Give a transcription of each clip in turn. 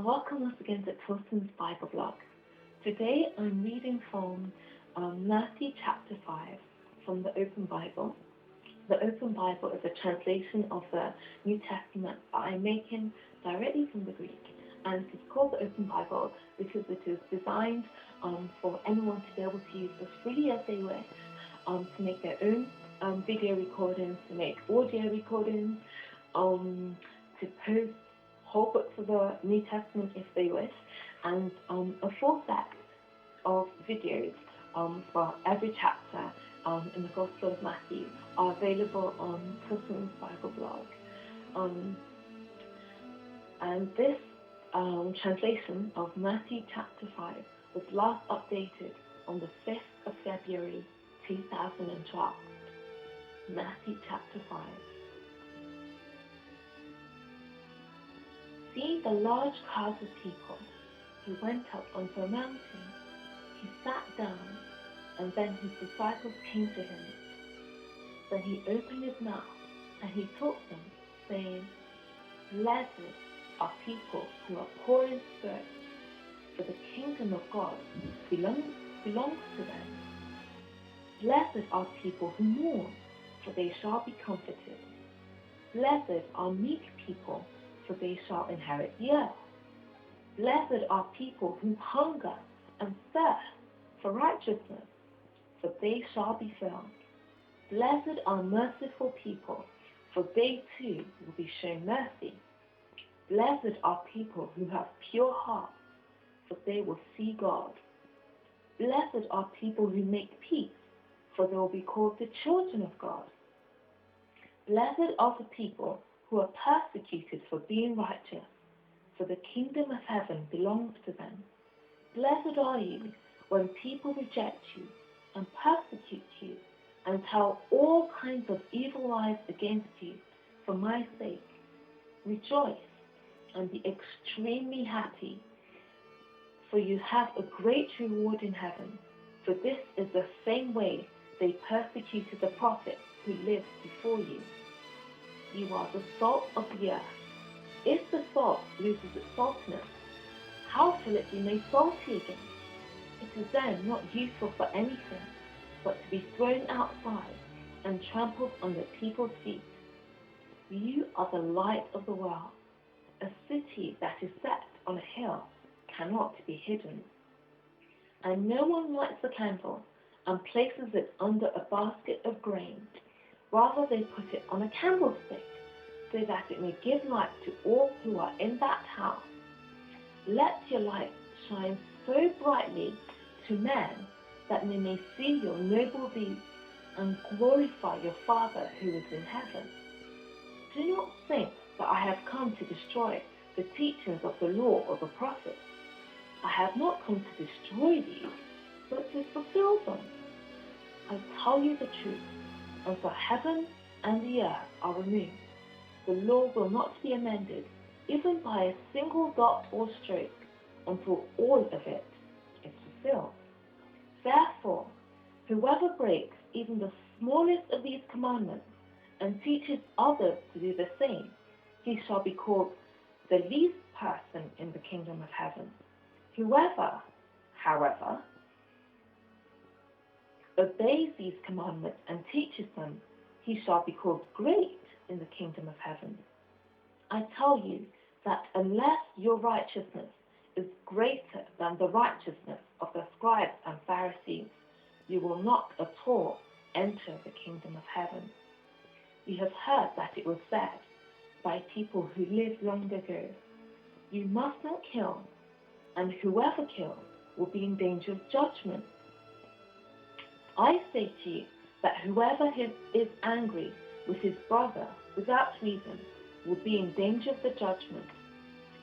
Welcome once again to Tilton's Bible Blog. Today I'm reading from Matthew chapter 5 from the Open Bible. The Open Bible is a translation of the New Testament that I'm making directly from the Greek. And it's called the Open Bible because it is designed for anyone to be able to use as freely as they wish to make their own video recordings, to make audio recordings, to post whole books of the New Testament if they wish, and a full set of videos for every chapter in the Gospel of Matthew are available on Tilton's Bible Blog. And this translation of Matthew chapter 5 was last updated on the 5th of February 2012. Matthew chapter 5. Seeing the large crowds of people, he went up onto a mountain. He sat down, and then his disciples came to him. Then he opened his mouth, and he taught them, saying, "Blessed are people who are poor in spirit, for the kingdom of God belongs to them. Blessed are people who mourn, for they shall be comforted. Blessed are meek people, for they shall inherit the earth. Blessed are people who hunger and thirst for righteousness, for they shall be filled. Blessed are merciful people, for they too will be shown mercy. Blessed are people who have pure hearts, for they will see God. Blessed are people who make peace, for they will be called the children of God. Blessed are the people who are persecuted for being righteous, for the kingdom of heaven belongs to them. Blessed are you when people reject you and persecute you and tell all kinds of evil lies against you for my sake. Rejoice and be extremely happy, for you have a great reward in heaven, for this is the same way they persecuted the prophets who lived before you. You are the salt of the earth. If the salt loses its saltiness, how shall it be made salty again? It is then not useful for anything but to be thrown outside and trampled under people's feet. You are the light of the world. A city that is set on a hill cannot be hidden. And no one lights a candle and places it under a basket of grain. Rather, they put it on a candlestick, so that it may give light to all who are in that house. Let your light shine so brightly to men that they may see your noble deeds and glorify your Father who is in heaven. Do not think that I have come to destroy the teachings of the law or the prophets. I have not come to destroy these, but to fulfill them. I tell you the truth. Until heaven and the earth are removed, the law will not be amended, even by a single dot or stroke, until all of it is fulfilled. Therefore, whoever breaks even the smallest of these commandments and teaches others to do the same, he shall be called the least person in the kingdom of heaven. Whoever, however, obeys these commandments and teaches them, he shall be called great in the kingdom of heaven. I tell you that unless your righteousness is greater than the righteousness of the scribes and Pharisees, you will not at all enter the kingdom of heaven. You have heard that it was said by people who lived long ago, "You must not kill, and whoever kills will be in danger of judgment." I say to you that whoever is angry with his brother without reason will be in danger of the judgment,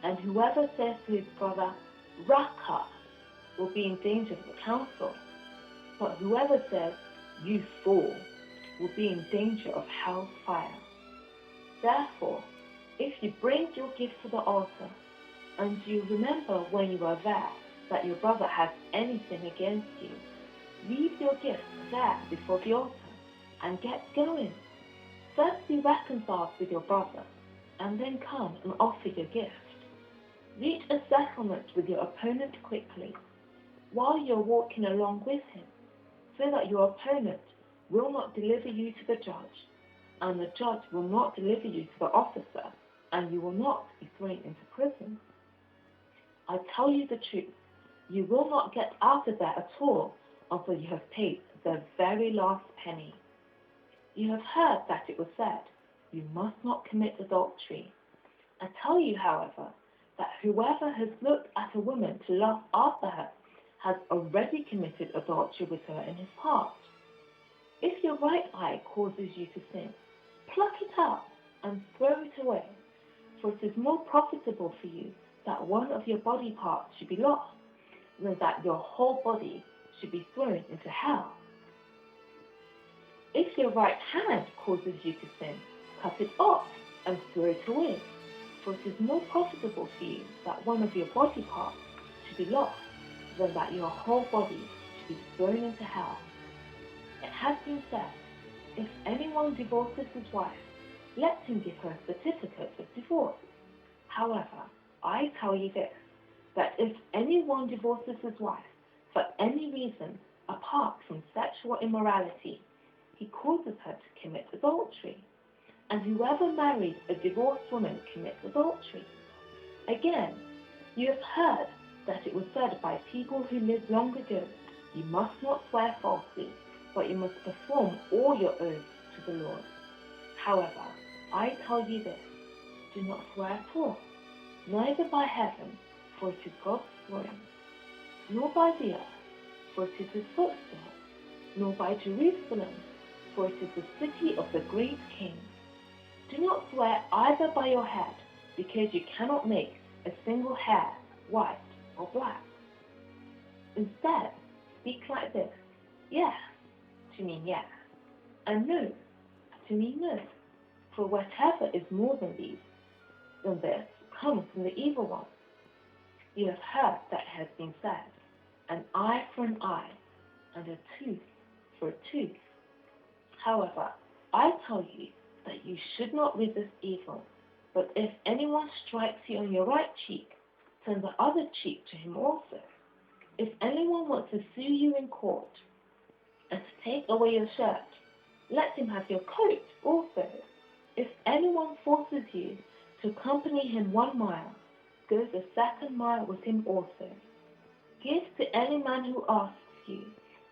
and whoever says to his brother, "Raka," will be in danger of the council, but whoever says, "You fool," will be in danger of hell's fire. Therefore, if you bring your gift to the altar, and you remember when you are there that your brother has anything against you, leave your gift there before the altar and get going. First be reconciled with your brother, and then come and offer your gift. Reach a settlement with your opponent quickly, while you're walking along with him, so that your opponent will not deliver you to the judge, and the judge will not deliver you to the officer, and you will not be thrown into prison. I tell you the truth, you will not get out of there at all until you have paid the very last penny. You have heard that it was said, you must not commit adultery. I tell you, however, that whoever has looked at a woman to lust after her has already committed adultery with her in his heart. If your right eye causes you to sin, pluck it out and throw it away, for it is more profitable for you that one of your body parts should be lost than that your whole body should be thrown into hell. If your right hand causes you to sin, cut it off and throw it away, for it is more profitable for you that one of your body parts should be lost than that your whole body should be thrown into hell. It has been said, if anyone divorces his wife, let him give her a certificate of divorce. However, I tell you this, that if anyone divorces his wife for any reason apart from sexual immorality, he causes her to commit adultery. And whoever marries a divorced woman commits adultery. Again, you have heard that it was said by people who lived long ago, you must not swear falsely, but you must perform all your oaths to the Lord. However, I tell you this, do not swear at all, neither by heaven, for it is God's throne, nor by the earth, for it is his footstool, nor by Jerusalem, for it is the city of the great King. Do not swear either by your head, because you cannot make a single hair white or black. Instead, speak like this, yes, to mean yes, and no, to mean no. For whatever is more than this comes from the evil one. You have heard that it has been said, an eye for an eye, and a tooth for a tooth. However, I tell you that you should not resist evil, but if anyone strikes you on your right cheek, turn the other cheek to him also. If anyone wants to sue you in court and to take away your shirt, let him have your coat also. If anyone forces you to accompany him 1 mile, go the 2nd mile with him also. Give to any man who asks you,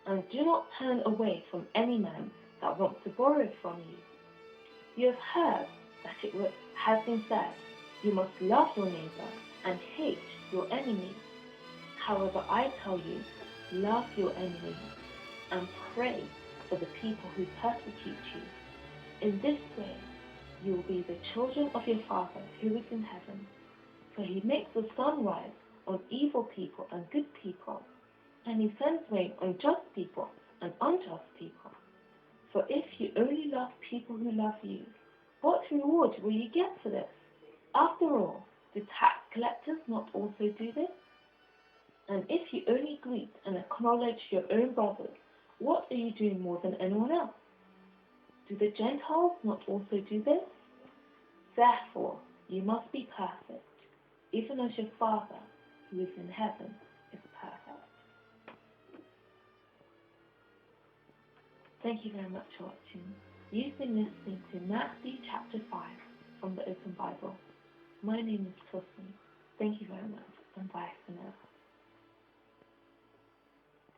and do not turn away from any man that wants to borrow from you. You have heard that it has been said, you must love your neighbor and hate your enemy. However, I tell you, love your enemies and pray for the people who persecute you. In this way, you will be the children of your Father who is in heaven. For he makes the sun rise on evil people and good people, and he sends rain on just people and unjust people. For if you only love people who love you, what reward will you get for this? After all, do tax collectors not also do this? And if you only greet and acknowledge your own brothers, what are you doing more than anyone else? Do the Gentiles not also do this? Therefore, you must be perfect, even as your Father, who is in heaven, is perfect. Thank you very much for watching. You've been listening to Matthew chapter 5 from the Open Bible. My name is Tos.